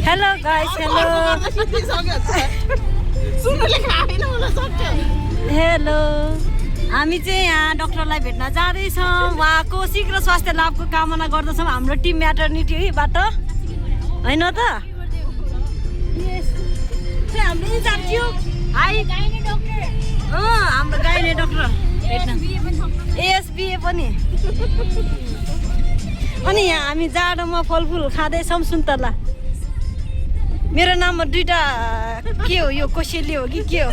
Hello guys, hello hello. हामी चाहिँ यहाँ डाक्टरलाई भेट्न जाँदैछौँ। उहाँको शीघ्र स्वास्थ्य लाभको कामना गर्दछौँ हाम्रो टिम म्याटर्निटीबाट, होइन त? हाम्रो इन्चार्ज थियो हाई हाम्रो गाइने डाक्टर भेट्न, एएसबिए पनि। अनि यहाँ हामी जाडोमा फलफुल खाँदैछौँ सुन्तला। मेरो नाममा दुईटा के हो, यो कोसेली हो कि के हो,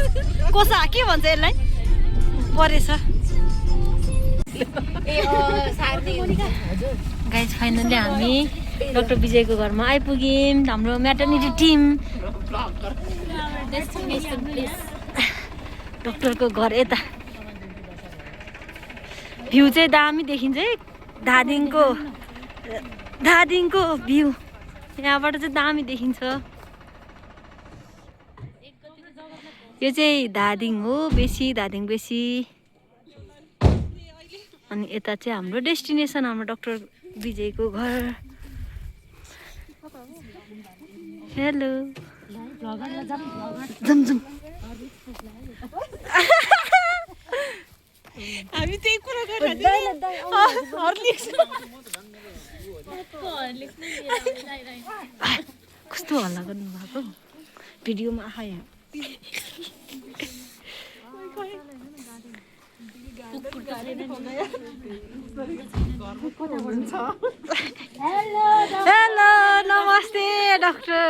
कोसा के भन्छ यसलाई, परेछ। गाइस फाइनली हामी डाक्टर विजयको घरमा आइपुग्यौँ, हाम्रो म्याटर्निटी टिम। डाक्टरको घर यता, भ्यू चाहिँ दामी देखिन्छ है, धादिङको भ्यू यहाँबाट चाहिँ दामी देखिन्छ। यो चाहिँ धादिङ हो, धादिङ बेसी। अनि यता चाहिँ हाम्रो डेस्टिनेसन, हाम्रो डाक्टर विजयको घर। हेलो जाम हामी त्यही कुरा कस्तो हल्ला गर्नु भएको भिडियोमा आयो। हेलो नमस्ते डाक्टर।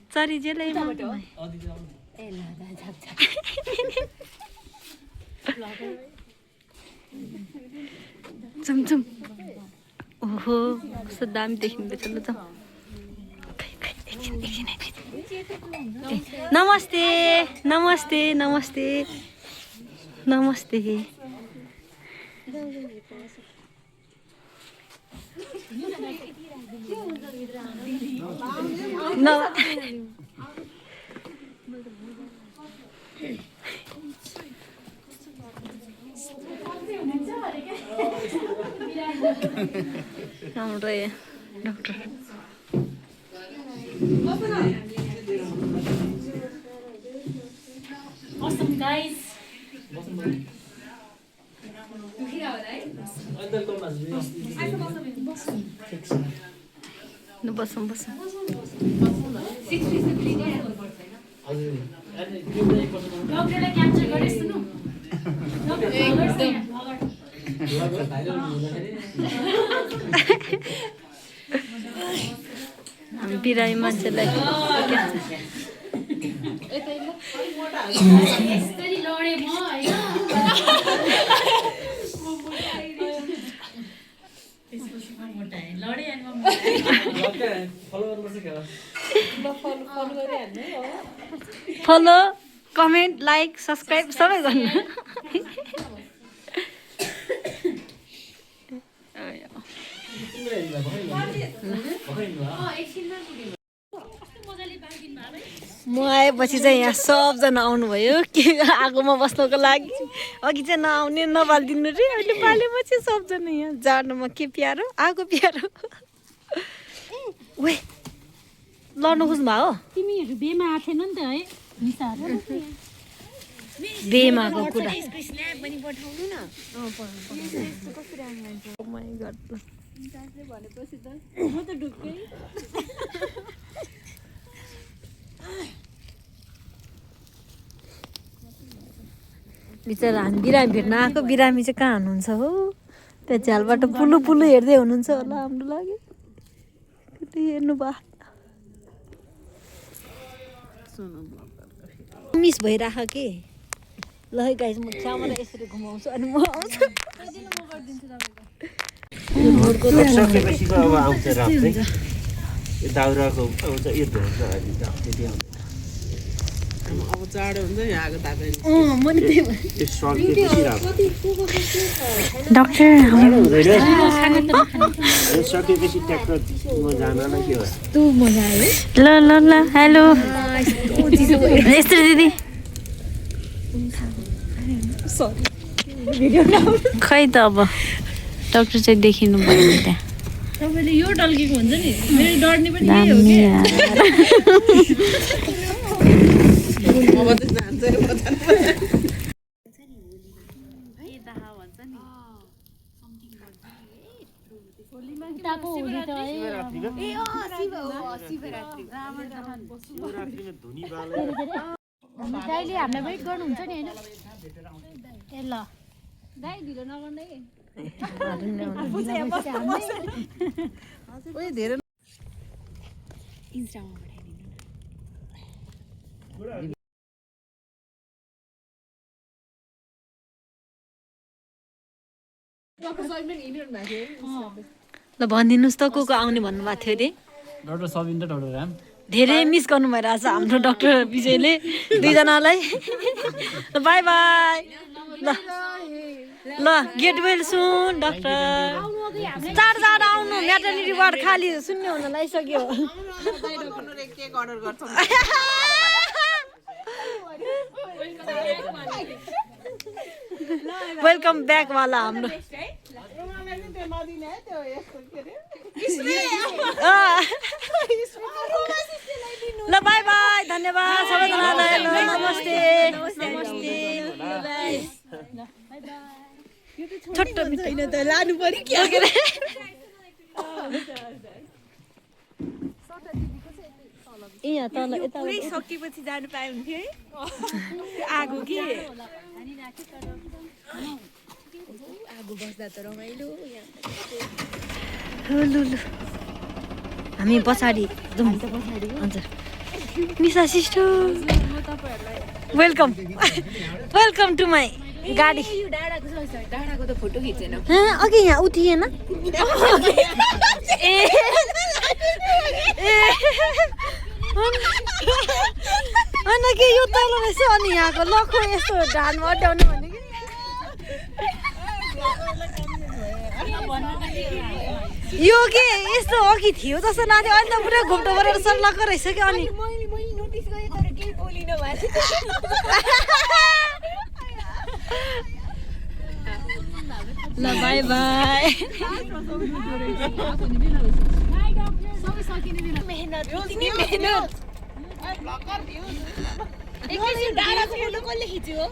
चरी जेलैमा चुम ओहो कस्तो दामी देखिँदैछ। ल जाउँ। नमस्ते नमस्ते नमस्ते नमस्ते। हाम्रो डाक्टर Awesome guys. बसौँ डक्टरलाई क्याप्चर गरेस् न। हामी बिरामी मान्छेलाई फलो कमेन्ट लाइक सब्सक्राइब सबै गर्नु। म आएपछि चाहिँ यहाँ सबजना आउनुभयो के आगोमा बस्नको लागि। अघि चाहिँ नआउने नबालिदिनु रे, अहिले बालेपछि सबजना यहाँ जाडोमा के प्यारो आगो प्यारो। वे लड्नु खोज्नु भयो तिमीहरू बेमा आएको थिएन नि त है बेमाको कुरा बिचरा हामी बिरामी भेट्न आएको। बिरामी चाहिँ कहाँ हुनुहुन्छ हो, त्यहाँ झ्यालबाट पुलु पुलु हेर्दै हुनुहुन्छ होला हाम्रो लागि। हेर्नु भयो मिस भइराख के। ल है गाइस म क्यामेरा यसरी घुमाउँछु अनि म आउँछु। अब आउँछ रात चाहिँ यो दाउराको आउँछ यो धोर्छ अहिले त त्यति आउँदैन। अब जाडो हुन्छ यहाँको तापनि यो सकेपछि रात डाक्टर यो सकेपछि ट्याक्टर म जानलाई के हो तँ मजा आयो। ल ल ल हेलो यस्तो दिदी खै त अब डाक्टर चाहिँ देखिनु भयो त्यहाँ तपाईँले यो डल्केको हुन्छ नि मेरो डर्ने पनि यही हो कि अब त जान्छ है, म जानु। शिवरात्रिमा धुनी बालेर दाइले हामीलाई वेट गर्नुहुन्छ नि होइन ए ल दाइ ढिलो नगर्नु है ओइ धेरै इन्स्टामा पठाइदिनु ल भनिदिनुहोस् त को आउने भन्नुभएको थियो अरे डाक्टर सबिन र डाक्टर राम धेरै मिस गर्नु भइरहेछ हाम्रो डाक्टर विजयले दुईजनालाई बाई बाई ल ल गेट वेल सुन डाक्टर चाँडो चाँडो आउनु म्याटर्निटी वार्ड खाली शून्य हुन लागिसक्यो केक अर्डर गर्छौँ। वेलकम ब्याक वाला हाम्रो मलाई नि त्यो नदिने है, त्यो यस्तो के अरे ल बाई बाई धन्यवाद सबैजनालाई ल नमस्ते नमस्ते छोटो छैन त लानु पर्यो कि यहाँ तल यता पुरै सकिएपछि जानु पाए हुन्थ्यो है आगो कि आगो बस्दा त रमाइलो लु हामी पछाडि जाउँ हजुर Nisha sister welcome welcome to my गाडी डाँडाको त फोटो खिचेन अघि यहाँ उठिएन ए होइन के यो तल रहेछ अनि यहाँको लखो यस्तो ढाडमा अड्याउने भने कि यो के यस्तो अघि थियो जस्तो लाग्थ्यो अहिले त पुरै घुम्टो गरेर सल्लाहको रहेछ कि अनि मैले नोटिस गरेँ तर केही बोलिन भएको ल बाई बाई एकैछिन डाँडाको फोटो कसले खिच्यो